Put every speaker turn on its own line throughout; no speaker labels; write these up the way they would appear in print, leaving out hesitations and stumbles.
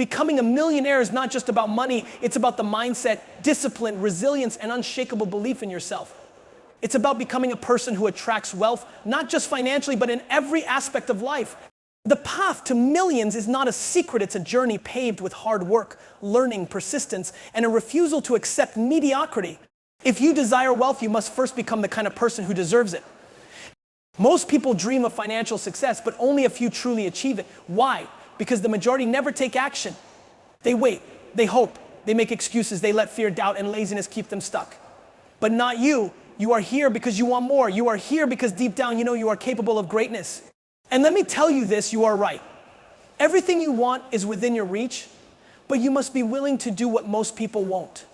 Becoming a millionaire is not just about money, it's about the mindset, discipline, resilience, and unshakable belief in yourself. It's about becoming a person who attracts wealth, not just financially, but in every aspect of life. The path to millions is not a secret, it's a journey paved with hard work, learning, persistence, and a refusal to accept mediocrity. If you desire wealth, you must first become the kind of person who deserves it. Most people dream of financial success, but only a few truly achieve it. Why? Because the majority never take action. They wait, they hope, they make excuses, they let fear, doubt, and laziness keep them stuck. But not you. You are here because you want more. You are here because deep down you know you are capable of greatness. And let me tell you this, you are right. Everything you want is within your reach, but you must be willing to do what most people won't.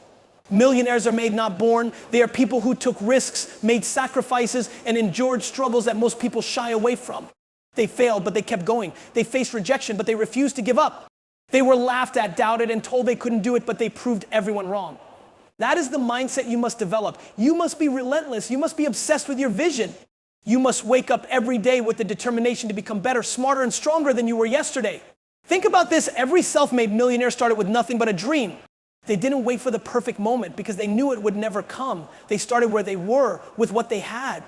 Millionaires are made, not born. They are people who took risks, made sacrifices, and endured struggles that most people shy away from. They failed, but they kept going. They faced rejection, but they refused to give up. They were laughed at, doubted, and told they couldn't do it, but they proved everyone wrong. That is the mindset you must develop. You must be relentless. You must be obsessed with your vision. You must wake up every day with the determination to become better, smarter, and stronger than you were yesterday. Think about this. Every self-made millionaire started with nothing but a dream. They didn't wait for the perfect moment because they knew it would never come. They started where they were with what they had.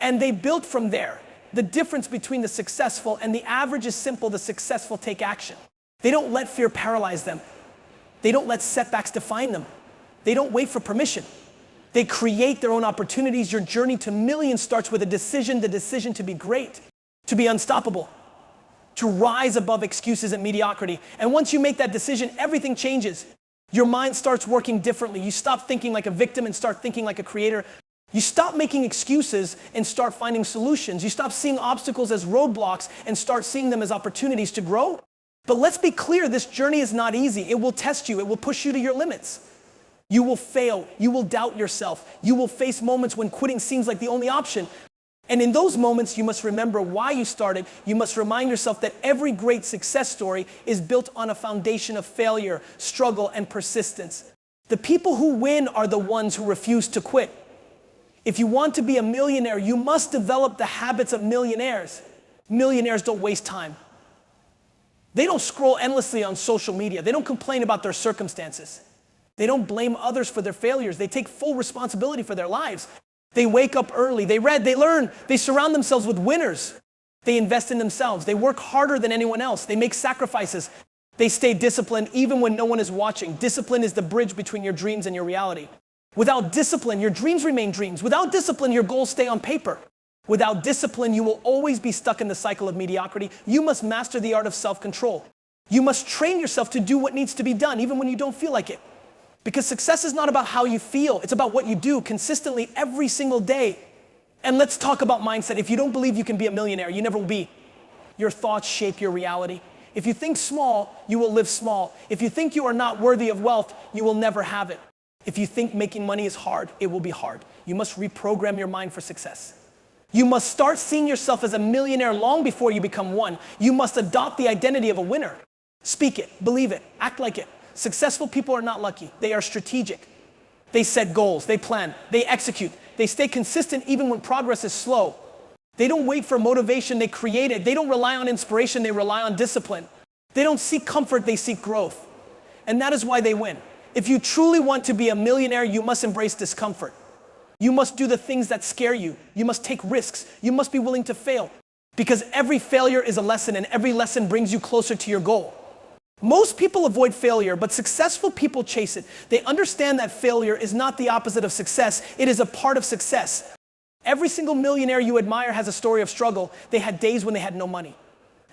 And they built from there. The difference between the successful and the average is simple. The successful take action. They don't let fear paralyze them. They don't let setbacks define them. They don't wait for permission. They create their own opportunities. Your journey to millions starts with a decision, the decision to be great, to be unstoppable, to rise above excuses and mediocrity. And once you make that decision, everything changes. Your mind starts working differently. You stop thinking like a victim and start thinking like a creator. You stop making excuses and start finding solutions. You stop seeing obstacles as roadblocks and start seeing them as opportunities to grow. But let's be clear, this journey is not easy. It will test you. It will push you to your limits. You will fail. You will doubt yourself. You will face moments when quitting seems like the only option. And in those moments, you must remember why you started. You must remind yourself that every great success story is built on a foundation of failure, struggle, and persistence. The people who win are the ones who refuse to quit. If you want to be a millionaire, you must develop the habits of millionaires. Millionaires don't waste time. They don't scroll endlessly on social media. They don't complain about their circumstances. They don't blame others for their failures. They take full responsibility for their lives. They wake up early. They read, they learn. They surround themselves with winners. They invest in themselves. They work harder than anyone else. They make sacrifices. They stay disciplined even when no one is watching. Discipline is the bridge between your dreams and your reality. Without discipline, your dreams remain dreams. Without discipline, your goals stay on paper. Without discipline, you will always be stuck in the cycle of mediocrity. You must master the art of self-control. You must train yourself to do what needs to be done, even when you don't feel like it. Because success is not about how you feel. It's about what you do consistently every single day. And let's talk about mindset. If you don't believe you can be a millionaire, you never will be. Your thoughts shape your reality. If you think small, you will live small. If you think you are not worthy of wealth, you will never have it. If you think making money is hard, it will be hard. You must reprogram your mind for success. You must start seeing yourself as a millionaire long before you become one. You must adopt the identity of a winner. Speak it, believe it, act like it. Successful people are not lucky. They are strategic. They set goals, they plan, they execute. They stay consistent even when progress is slow. They don't wait for motivation, they create it. They don't rely on inspiration, they rely on discipline. They don't seek comfort, they seek growth. And that is why they win. If you truly want to be a millionaire, you must embrace discomfort. You must do the things that scare you. You must take risks. You must be willing to fail. Because every failure is a lesson and every lesson brings you closer to your goal. Most people avoid failure, but successful people chase it. They understand that failure is not the opposite of success. It is a part of success. Every single millionaire you admire has a story of struggle. They had days when they had no money.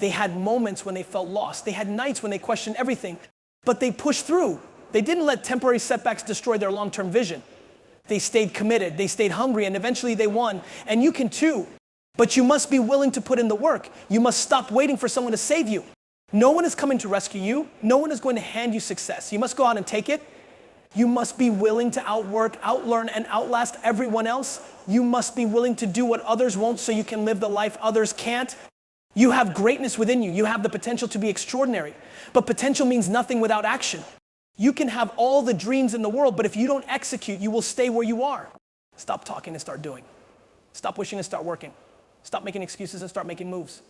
They had moments when they felt lost. They had nights when they questioned everything. But they pushed through. They didn't let temporary setbacks destroy their long-term vision. They stayed committed. They stayed hungry, and eventually they won. And you can too. But you must be willing to put in the work. You must stop waiting for someone to save you. No one is coming to rescue you. No one is going to hand you success. You must go out and take it. You must be willing to outwork, outlearn, and outlast everyone else. You must be willing to do what others won't so you can live the life others can't. You have greatness within you. You have the potential to be extraordinary. But potential means nothing without action. You can have all the dreams in the world, but if you don't execute, you will stay where you are. Stop talking and start doing. Stop wishing and start working. Stop making excuses and start making moves.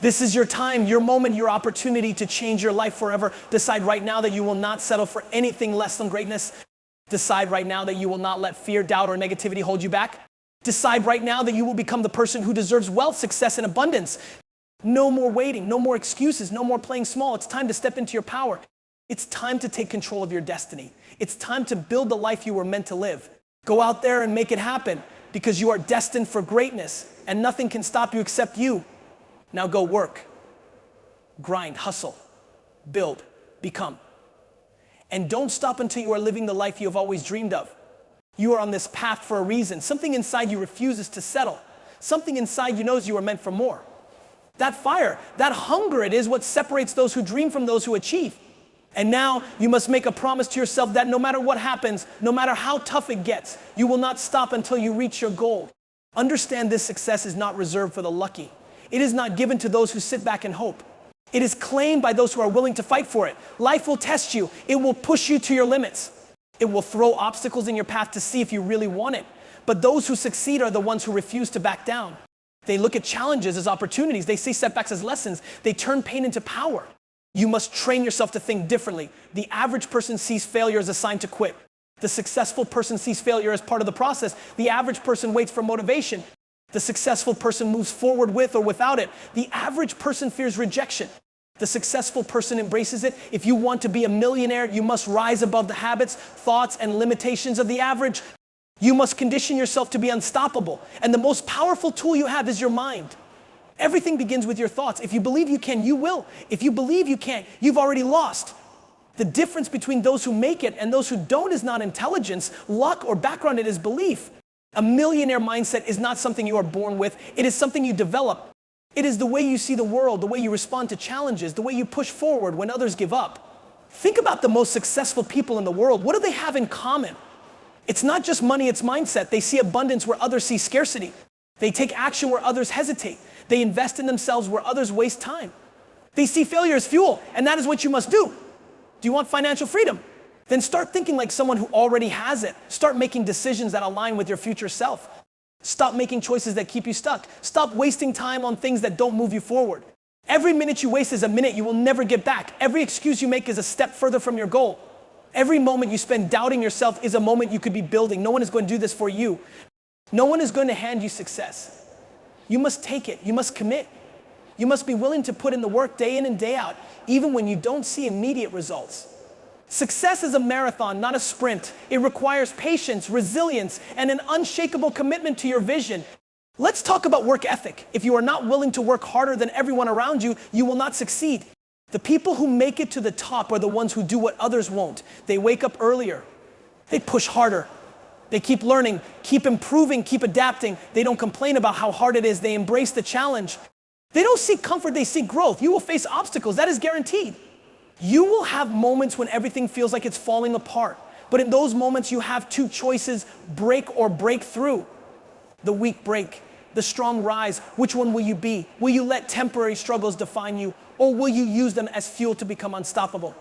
This is your time, your moment, your opportunity to change your life forever. Decide right now that you will not settle for anything less than greatness. Decide right now that you will not let fear, doubt, or negativity hold you back. Decide right now that you will become the person who deserves wealth, success, and abundance. No more waiting, no more excuses, no more playing small. It's time to step into your power. It's time to take control of your destiny. It's time to build the life you were meant to live. Go out there and make it happen because you are destined for greatness and nothing can stop you except you. Now go work, grind, hustle, build, become. And don't stop until you are living the life you have always dreamed of. You are on this path for a reason. Something inside you refuses to settle. Something inside you knows you are meant for more. That fire, that hunger, it is what separates those who dream from those who achieve. And now you must make a promise to yourself that no matter what happens, no matter how tough it gets, you will not stop until you reach your goal. Understand this success is not reserved for the lucky. It is not given to those who sit back and hope. It is claimed by those who are willing to fight for it. Life will test you. It will push you to your limits. It will throw obstacles in your path to see if you really want it. But those who succeed are the ones who refuse to back down. They look at challenges as opportunities. They see setbacks as lessons. They turn pain into power. You must train yourself to think differently. The average person sees failure as a sign to quit. The successful person sees failure as part of the process. The average person waits for motivation. The successful person moves forward with or without it. The average person fears rejection. The successful person embraces it. If you want to be a millionaire, you must rise above the habits, thoughts, and limitations of the average. You must condition yourself to be unstoppable. And the most powerful tool you have is your mind. Everything begins with your thoughts. If you believe you can, you will. If you believe you can't, you've already lost. The difference between those who make it and those who don't is not intelligence, luck, or background. It is belief. A millionaire mindset is not something you are born with. It is something you develop. It is the way you see the world, the way you respond to challenges, the way you push forward when others give up. Think about the most successful people in the world. What do they have in common? It's not just money, it's mindset. They see abundance where others see scarcity. They take action where others hesitate. They invest in themselves where others waste time. They see failure as fuel, and that is what you must do. Do you want financial freedom? Then start thinking like someone who already has it. Start making decisions that align with your future self. Stop making choices that keep you stuck. Stop wasting time on things that don't move you forward. Every minute you waste is a minute you will never get back. Every excuse you make is a step further from your goal. Every moment you spend doubting yourself is a moment you could be building. No one is going to do this for you. No one is going to hand you success. You must take it. You must commit. You must be willing to put in the work day in and day out, even when you don't see immediate results. Success is a marathon, not a sprint. It requires patience, resilience, and an unshakable commitment to your vision. Let's talk about work ethic. If you are not willing to work harder than everyone around you, you will not succeed. The people who make it to the top are the ones who do what others won't. They wake up earlier. They push harder. They keep learning, keep improving, keep adapting. They don't complain about how hard it is. They embrace the challenge. They don't seek comfort, they seek growth. You will face obstacles, that is guaranteed. You will have moments when everything feels like it's falling apart. But in those moments, you have two choices: break or break through. The weak break, the strong rise. Which one will you be? Will you let temporary struggles define you, or will you use them as fuel to become unstoppable?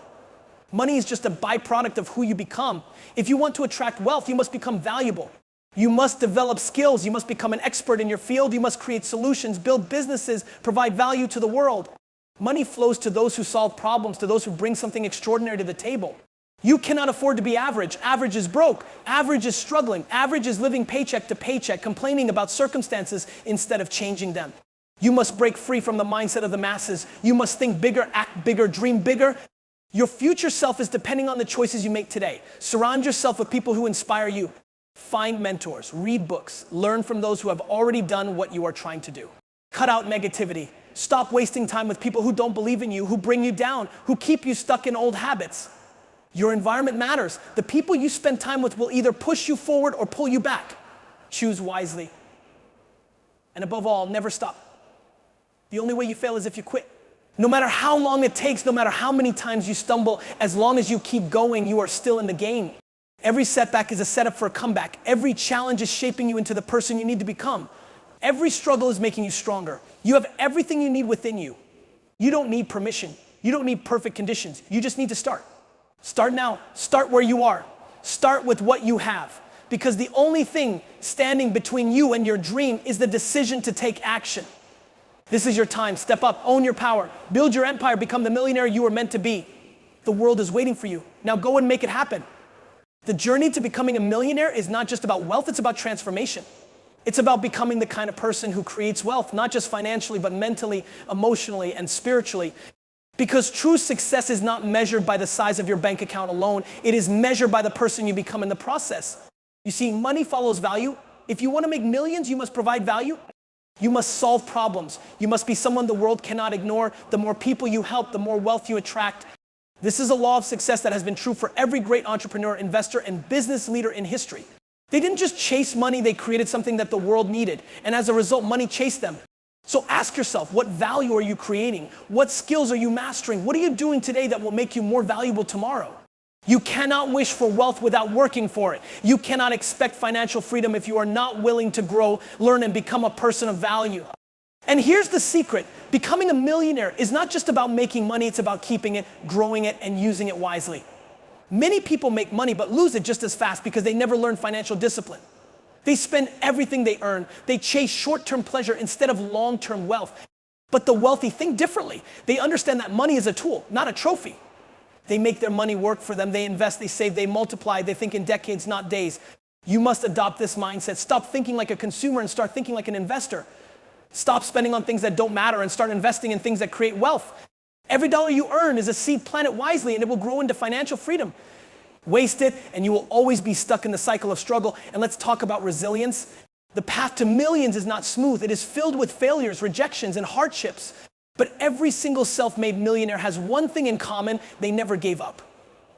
Money is just a byproduct of who you become. If you want to attract wealth, you must become valuable. You must develop skills. You must become an expert in your field. You must create solutions, build businesses, provide value to the world. Money flows to those who solve problems, to those who bring something extraordinary to the table. You cannot afford to be average. Average is broke. Average is struggling. Average is living paycheck to paycheck, complaining about circumstances instead of changing them. You must break free from the mindset of the masses. You must think bigger, act bigger, dream bigger. Your future self is depending on the choices you make today. Surround yourself with people who inspire you. Find mentors, read books, learn from those who have already done what you are trying to do. Cut out negativity. Stop wasting time with people who don't believe in you, who bring you down, who keep you stuck in old habits. Your environment matters. The people you spend time with will either push you forward or pull you back. Choose wisely. And above all, never stop. The only way you fail is if you quit. No matter how long it takes, no matter how many times you stumble, as long as you keep going, you are still in the game. Every setback is a setup for a comeback. Every challenge is shaping you into the person you need to become. Every struggle is making you stronger. You have everything you need within you. You don't need permission. You don't need perfect conditions. You just need to start. Start now. Start where you are. Start with what you have. Because the only thing standing between you and your dream is the decision to take action. This is your time. Step up, own your power, build your empire, become the millionaire you were meant to be. The world is waiting for you. Now go and make it happen. The journey to becoming a millionaire is not just about wealth, it's about transformation. It's about becoming the kind of person who creates wealth, not just financially, but mentally, emotionally, and spiritually. Because true success is not measured by the size of your bank account alone. It is measured by the person you become in the process. You see, money follows value. If you want to make millions, you must provide value. You must solve problems. You must be someone the world cannot ignore. The more people you help, the more wealth you attract. This is a law of success that has been true for every great entrepreneur, investor, and business leader in history. They didn't just chase money, they created something that the world needed. And as a result, money chased them. So ask yourself, what value are you creating? What skills are you mastering? What are you doing today that will make you more valuable tomorrow? You cannot wish for wealth without working for it. You cannot expect financial freedom if you are not willing to grow, learn, and become a person of value. And here's the secret. Becoming a millionaire is not just about making money, it's about keeping it, growing it, and using it wisely. Many people make money but lose it just as fast because they never learn financial discipline. They spend everything they earn. They chase short-term pleasure instead of long-term wealth. But the wealthy think differently. They understand that money is a tool, not a trophy. They make their money work for them. They invest, they save, they multiply. They think in decades, not days. You must adopt this mindset. Stop thinking like a consumer and start thinking like an investor. Stop spending on things that don't matter and start investing in things that create wealth. Every dollar you earn is a seed. Plant it wisely and it will grow into financial freedom. Waste it and you will always be stuck in the cycle of struggle. And let's talk about resilience. The path to millions is not smooth. It is filled with failures, rejections, and hardships. But every single self-made millionaire has one thing in common: they never gave up.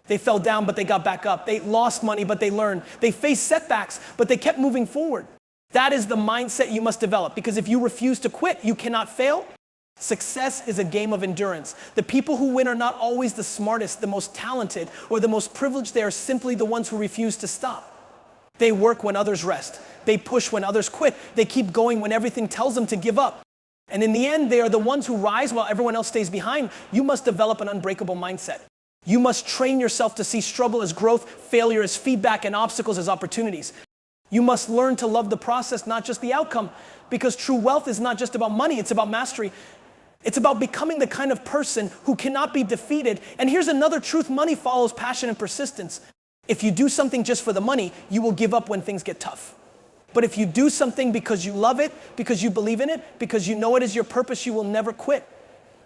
They fell down, but they got back up. They lost money, but they learned. They faced setbacks, but they kept moving forward. That is the mindset you must develop, because if you refuse to quit, you cannot fail. Success is a game of endurance. The people who win are not always the smartest, the most talented, or the most privileged. They are simply the ones who refuse to stop. They work when others rest. They push when others quit. They keep going when everything tells them to give up. And in the end, they are the ones who rise while everyone else stays behind. You must develop an unbreakable mindset. You must train yourself to see struggle as growth, failure as feedback, and obstacles as opportunities. You must learn to love the process, not just the outcome, because true wealth is not just about money, it's about mastery. It's about becoming the kind of person who cannot be defeated. And here's another truth: money follows passion and persistence. If you do something just for the money, you will give up when things get tough. But if you do something because you love it, because you believe in it, because you know it is your purpose, you will never quit.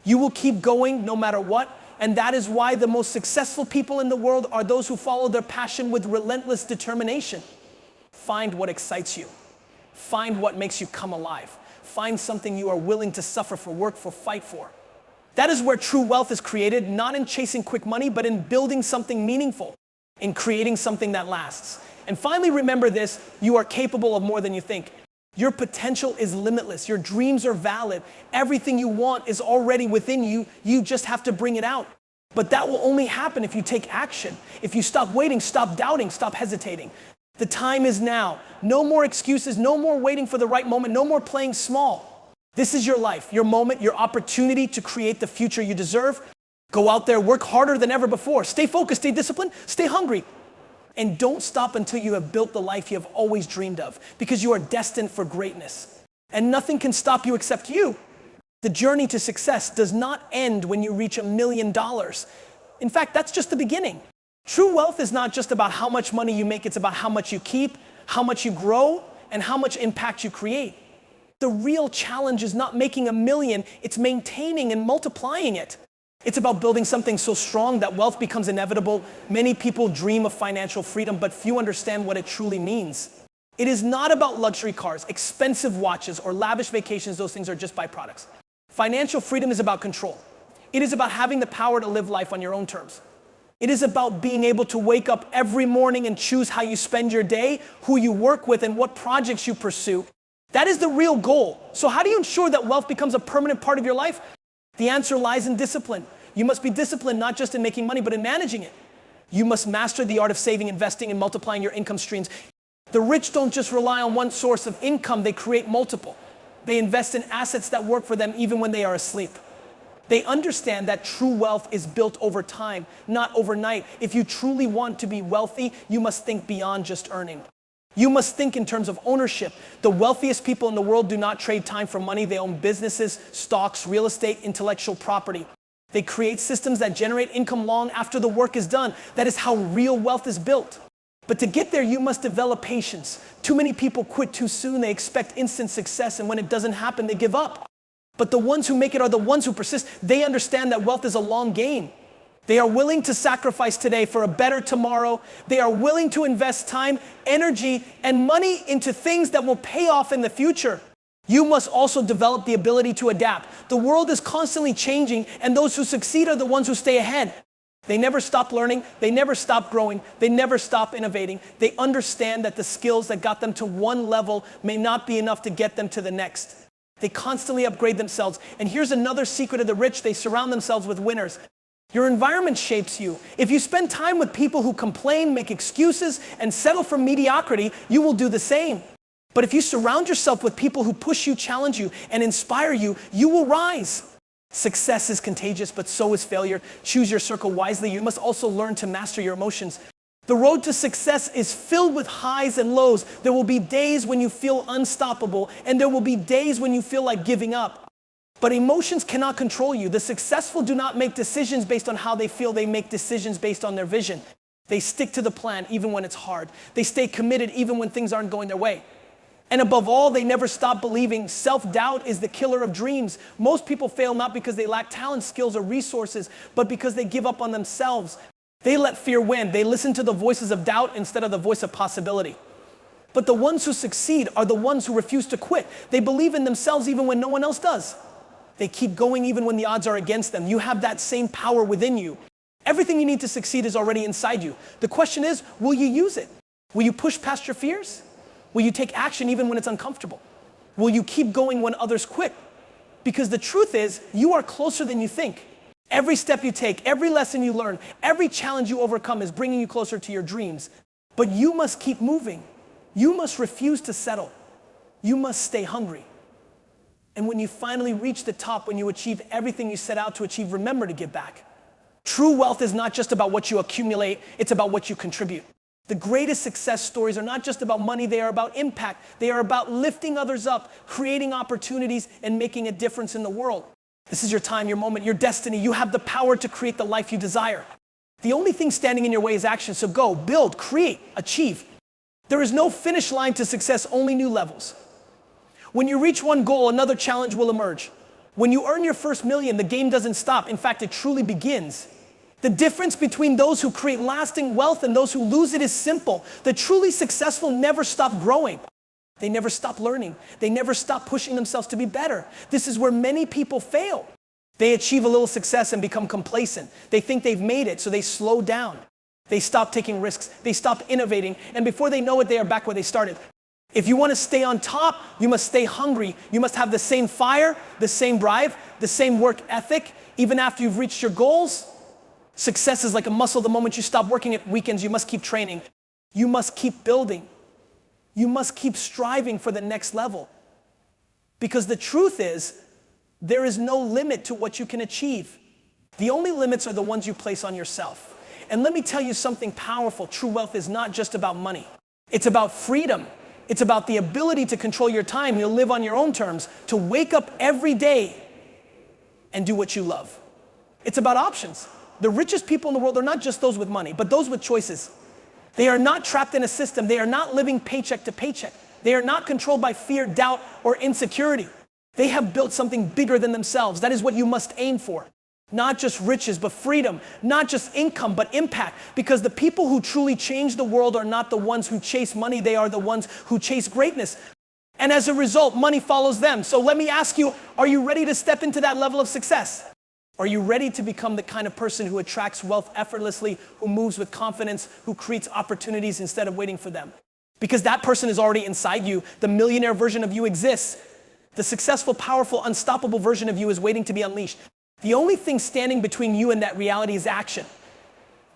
You will keep going no matter what. And that is why the most successful people in the world are those who follow their passion with relentless determination. Find what excites you. Find what makes you come alive. Find something you are willing to suffer for, work for, fight for. That is where true wealth is created, not in chasing quick money, but in building something meaningful, in creating something that lasts. And finally, remember this: you are capable of more than you think. Your potential is limitless. Your dreams are valid. Everything you want is already within you. You just have to bring it out. But that will only happen if you take action. If you stop waiting, stop doubting, stop hesitating. The time is now. No more excuses, no more waiting for the right moment, no more playing small. This is your life, your moment, your opportunity to create the future you deserve. Go out there, work harder than ever before. Stay focused, stay disciplined, stay hungry. And don't stop until you have built the life you have always dreamed of, because you are destined for greatness. And nothing can stop you except you. The journey to success does not end when you reach $1 million. In fact, that's just the beginning. True wealth is not just about how much money you make, it's about how much you keep, how much you grow, and how much impact you create. The real challenge is not making $1 million, it's maintaining and multiplying it. It's about building something so strong that wealth becomes inevitable. Many people dream of financial freedom, but few understand what it truly means. It is not about luxury cars, expensive watches, or lavish vacations. Those things are just byproducts. Financial freedom is about control. It is about having the power to live life on your own terms. It is about being able to wake up every morning and choose how you spend your day, who you work with, and what projects you pursue. That is the real goal. So how do you ensure that wealth becomes a permanent part of your life? The answer lies in discipline. You must be disciplined not just in making money, but in managing it. You must master the art of saving, investing, and multiplying your income streams. The rich don't just rely on one source of income, they create multiple. They invest in assets that work for them even when they are asleep. They understand that true wealth is built over time, not overnight. If you truly want to be wealthy, you must think beyond just earning. You must think in terms of ownership. The wealthiest people in the world do not trade time for money. They own businesses, stocks, real estate, intellectual property. They create systems that generate income long after the work is done. That is how real wealth is built. But to get there, you must develop patience. Too many people quit too soon. They expect instant success, and when it doesn't happen, they give up. But the ones who make it are the ones who persist. They understand that wealth is a long game. They are willing to sacrifice today for a better tomorrow. They are willing to invest time, energy, and money into things that will pay off in the future. You must also develop the ability to adapt. The world is constantly changing, and those who succeed are the ones who stay ahead. They never stop learning. They never stop growing. They never stop innovating. They understand that the skills that got them to one level may not be enough to get them to the next. They constantly upgrade themselves. And here's another secret of the rich. They surround themselves with winners. Your environment shapes you. If you spend time with people who complain, make excuses, and settle for mediocrity, you will do the same. But if you surround yourself with people who push you, challenge you, and inspire you, you will rise. Success is contagious, but so is failure. Choose your circle wisely. You must also learn to master your emotions. The road to success is filled with highs and lows. There will be days when you feel unstoppable, and there will be days when you feel like giving up. But emotions cannot control you. The successful do not make decisions based on how they feel. They make decisions based on their vision. They stick to the plan even when it's hard. They stay committed even when things aren't going their way. And above all, they never stop believing. Self-doubt is the killer of dreams. Most people fail not because they lack talent, skills, or resources, but because they give up on themselves. They let fear win. They listen to the voices of doubt instead of the voice of possibility. But the ones who succeed are the ones who refuse to quit. They believe in themselves even when no one else does. They keep going even when the odds are against them. You have that same power within you. Everything you need to succeed is already inside you. The question is, will you use it? Will you push past your fears? Will you take action even when it's uncomfortable? Will you keep going when others quit? Because the truth is, you are closer than you think. Every step you take, every lesson you learn, every challenge you overcome is bringing you closer to your dreams. But you must keep moving. You must refuse to settle. You must stay hungry. And when you finally reach the top, when you achieve everything you set out to achieve, remember to give back. True wealth is not just about what you accumulate, it's about what you contribute. The greatest success stories are not just about money, they are about impact. They are about lifting others up, creating opportunities, and making a difference in the world. This is your time, your moment, your destiny. You have the power to create the life you desire. The only thing standing in your way is action, so go, build, create, achieve. There is no finish line to success, only new levels. When you reach one goal, another challenge will emerge. When you earn your first million, the game doesn't stop. In fact, it truly begins. The difference between those who create lasting wealth and those who lose it is simple. The truly successful never stop growing. They never stop learning. They never stop pushing themselves to be better. This is where many people fail. They achieve a little success and become complacent. They think they've made it, so they slow down. They stop taking risks. They stop innovating. And before they know it, they are back where they started. If you want to stay on top, you must stay hungry. You must have the same fire, the same drive, the same work ethic, even after you've reached your goals. Success is like a muscle. The moment you stop working at weekends, you must keep training. You must keep building. You must keep striving for the next level. Because the truth is, there is no limit to what you can achieve. The only limits are the ones you place on yourself. And let me tell you something powerful. True wealth is not just about money. It's about freedom. It's about the ability to control your time, to live on your own terms, to wake up every day and do what you love. It's about options. The richest people in the world are not just those with money, but those with choices. They are not trapped in a system. They are not living paycheck to paycheck. They are not controlled by fear, doubt, or insecurity. They have built something bigger than themselves. That is what you must aim for. Not just riches, but freedom. Not just income, but impact. Because the people who truly change the world are not the ones who chase money. They are the ones who chase greatness. And as a result, money follows them. So let me ask you, are you ready to step into that level of success? Are you ready to become the kind of person who attracts wealth effortlessly, who moves with confidence, who creates opportunities instead of waiting for them? Because that person is already inside you. The millionaire version of you exists. The successful, powerful, unstoppable version of you is waiting to be unleashed. The only thing standing between you and that reality is action.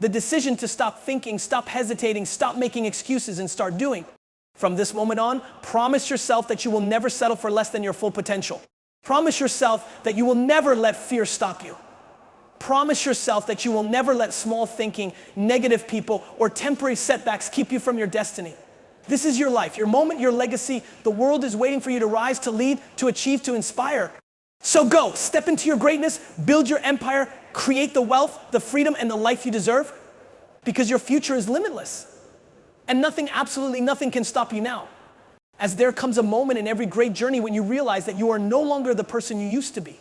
The decision to stop thinking, stop hesitating, stop making excuses, and start doing. From this moment on, promise yourself that you will never settle for less than your full potential. Promise yourself that you will never let fear stop you. Promise yourself that you will never let small thinking, negative people, or temporary setbacks keep you from your destiny. This is your life, your moment, your legacy. The world is waiting for you to rise, to lead, to achieve, to inspire. So go, step into your greatness, build your empire, create the wealth, the freedom, and the life you deserve, because your future is limitless. And nothing, absolutely nothing can stop you now. As there comes a moment in every great journey when you realize that you are no longer the person you used to be.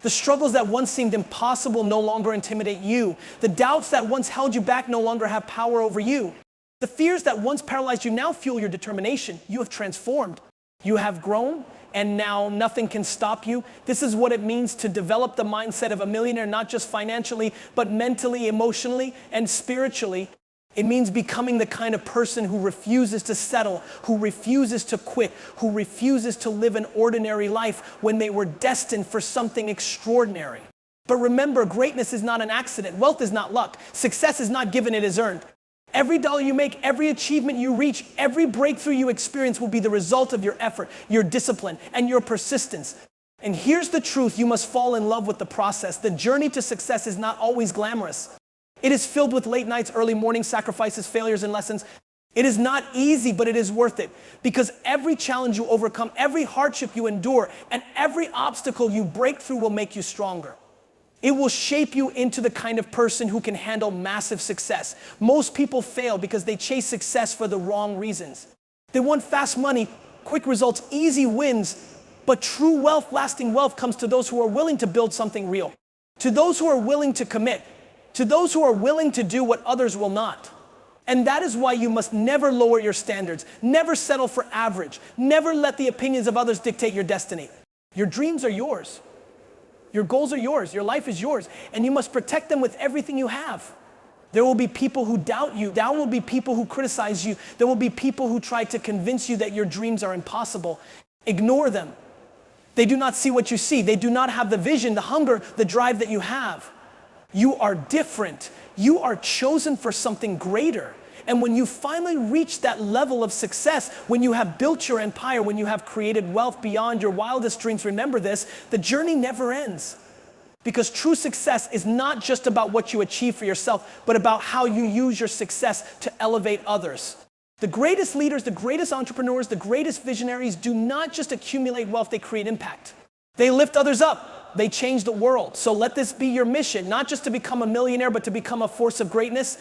The struggles that once seemed impossible no longer intimidate you. The doubts that once held you back no longer have power over you. The fears that once paralyzed you now fuel your determination. You have transformed. You have grown, and now nothing can stop you. This is what it means to develop the mindset of a millionaire, not just financially, but mentally, emotionally, and spiritually. It means becoming the kind of person who refuses to settle, who refuses to quit, who refuses to live an ordinary life when they were destined for something extraordinary. But remember, greatness is not an accident. Wealth is not luck. Success is not given, it is earned. Every dollar you make, every achievement you reach, every breakthrough you experience will be the result of your effort, your discipline, and your persistence. And here's the truth, you must fall in love with the process. The journey to success is not always glamorous. It is filled with late nights, early mornings, sacrifices, failures, and lessons. It is not easy, but it is worth it. Because every challenge you overcome, every hardship you endure, and every obstacle you break through will make you stronger. It will shape you into the kind of person who can handle massive success. Most people fail because they chase success for the wrong reasons. They want fast money, quick results, easy wins, but true wealth, lasting wealth, comes to those who are willing to build something real, to those who are willing to commit, to those who are willing to do what others will not. And that is why you must never lower your standards, never settle for average, never let the opinions of others dictate your destiny. Your dreams are yours. Your goals are yours, your life is yours, and you must protect them with everything you have. There will be people who doubt you. There will be people who criticize you. There will be people who try to convince you that your dreams are impossible. Ignore them. They do not see what you see. They do not have the vision, the hunger, the drive that you have. You are different. You are chosen for something greater. And when you finally reach that level of success, when you have built your empire, when you have created wealth beyond your wildest dreams, remember this, the journey never ends. Because true success is not just about what you achieve for yourself, but about how you use your success to elevate others. The greatest leaders, the greatest entrepreneurs, the greatest visionaries do not just accumulate wealth, they create impact. They lift others up. They change the world. So let this be your mission, not just to become a millionaire, but to become a force of greatness.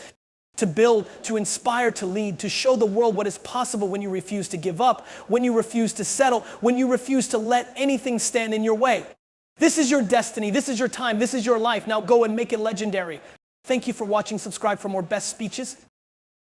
To build, to inspire, to lead, to show the world what is possible when you refuse to give up, when you refuse to settle, when you refuse to let anything stand in your way. This is your destiny, this is your time, this is your life. Now go and make it legendary. Thank you for watching. Subscribe for more best speeches.